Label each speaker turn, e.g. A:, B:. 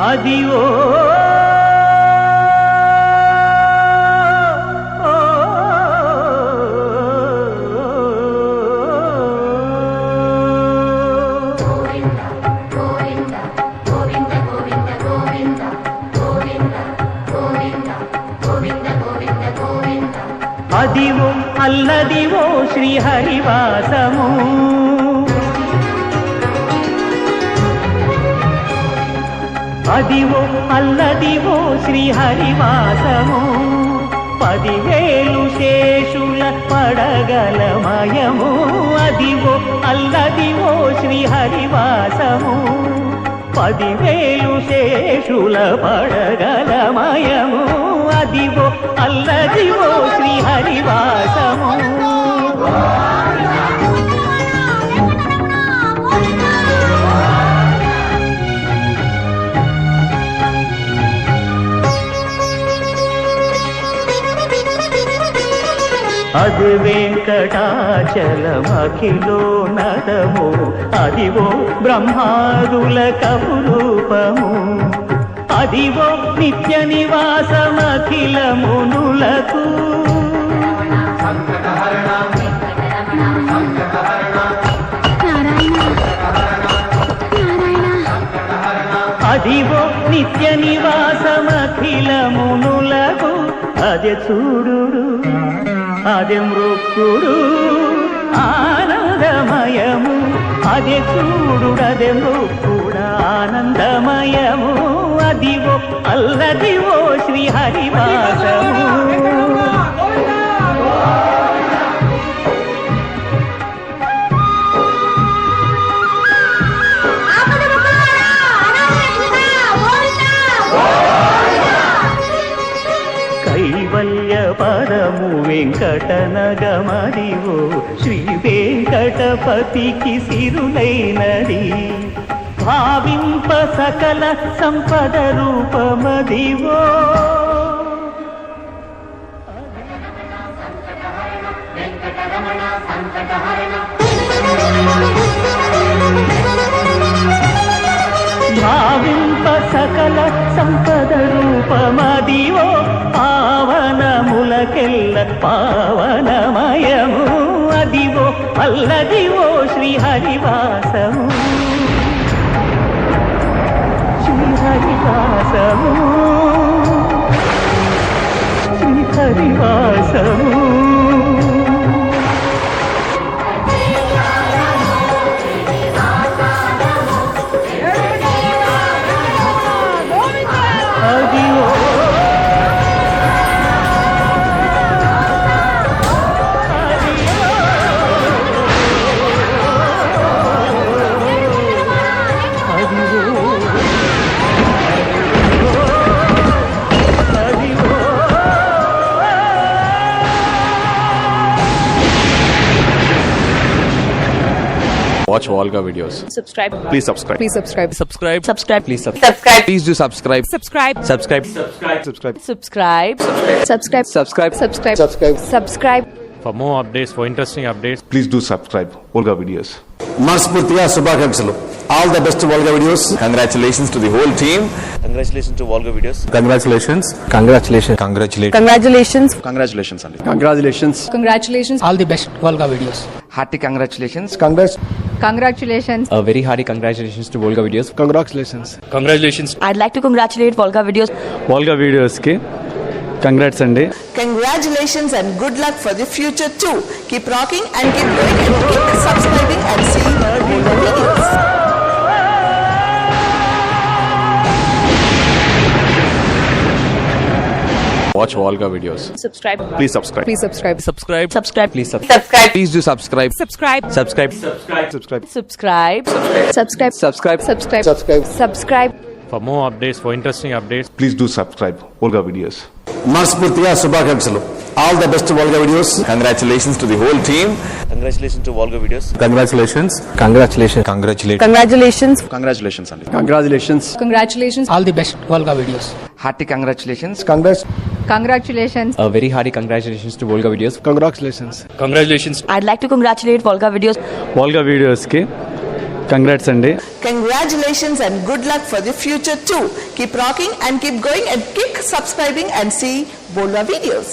A: అదివో అదివో అల్లదివో శ్రీహరివాసము అదివో అల్లదివో శ్రీహరివాసము 10,000 శేషుల పడగలమయము అదివో అల్లదివో శ్రీహరివాసము 10,000 శేషుల పడగలమయము అదివో అల్లదివో శ్రీహరివాసము అది వెంకటాచలమఖిలో నదము అదివో బ్రహ్మాదుల కపురూపము అదివో నిత్య నివాసమఖిల మునులకు అదివో నిత్య నివాసమఖిల మునులకు అదే చూడు అదే మృక్కుడు ఆనందమయము అదే చూడు అదే మృక్కుడు ఆనందమయము అదివో అల్లదివో శ్రీహరివాసము పదము వెంకటనగమదివో శ్రీ వెంకటపతికి సిరులైనది భావింప సకల సంపద రూపమదివో భావింప సకల సంపద రూపమదివో పావనములకెల్ల పావనమయము Adivo Alladivo శ్రీహరివాసము శ్రీహరివాసము శ్రీహరివాసము
B: Watch Volga videos.
C: Subscribe.
B: Please subscribe.
C: Please subscribe.
B: Subscribe.
C: Subscribe.
B: Please subscribe. Please do subscribe.
C: Subscribe.
B: Subscribe. Subscribe.
C: Subscribe. Subscribe.
B: Subscribe.
C: Subscribe. Subscribe.
D: For more updates, for interesting updates,
B: Please do subscribe. Volga videos.
E: మనస్ఫూర్తిగా శుభాకాంక్షలు. All the best Volga videos.
B: Congratulations to the whole team.
F: Congratulations to Volga Videos.
B: Congratulations.
C: Congratulations.
F: Congratulations, Andy.
E: Congratulations.
C: Congratulations.
G: All the best Volga videos.
F: Hearty congratulations.
C: Congratulations.
H: A very hearty congratulations to Volga videos.
D: congratulations.
C: I'd like to congratulate Volga Videos.
D: Volga videos ki congrats Andy.
I: Congratulations and good luck for the future too. Keep rocking and keep going and keep subscribing and seeing our Volga videos.
B: Watch Volga videos.
C: Subscribe.
B: Please subscribe.
C: Please subscribe.
H: Subscribe.
C: Subscribe.
H: Please
C: Subscribe.
B: Please do subscribe.
C: Subscribe.
H: subscribe.
B: Subscribe.
C: Subscribe. Subscribe.
H: Subscribe.
C: Subscribe. Subscribe.
D: For more updates, for interesting updates,
B: Please do subscribe. Volga videos.
E: మనస్ఫూర్తిగా శుభాకాంక్షలు. All the best Volga videos.
B: Congratulations to the whole team.
F: Congratulations to Volga Videos.
B: Congratulations.
C: Congratulations.
F: Congratulations, Andy.
C: Congratulations.
G: All the best Volga videos.
F: Hearty congratulations.
C: Congratulations.
H: A very hearty congratulations to Volga videos.
D: congratulations.
C: I'd like to congratulate Volga Videos.
D: Volga videos ki congrats అండి.
I: Congratulations and good luck for the future too. Keep rocking and keep going and keep subscribing and see Bolga videos.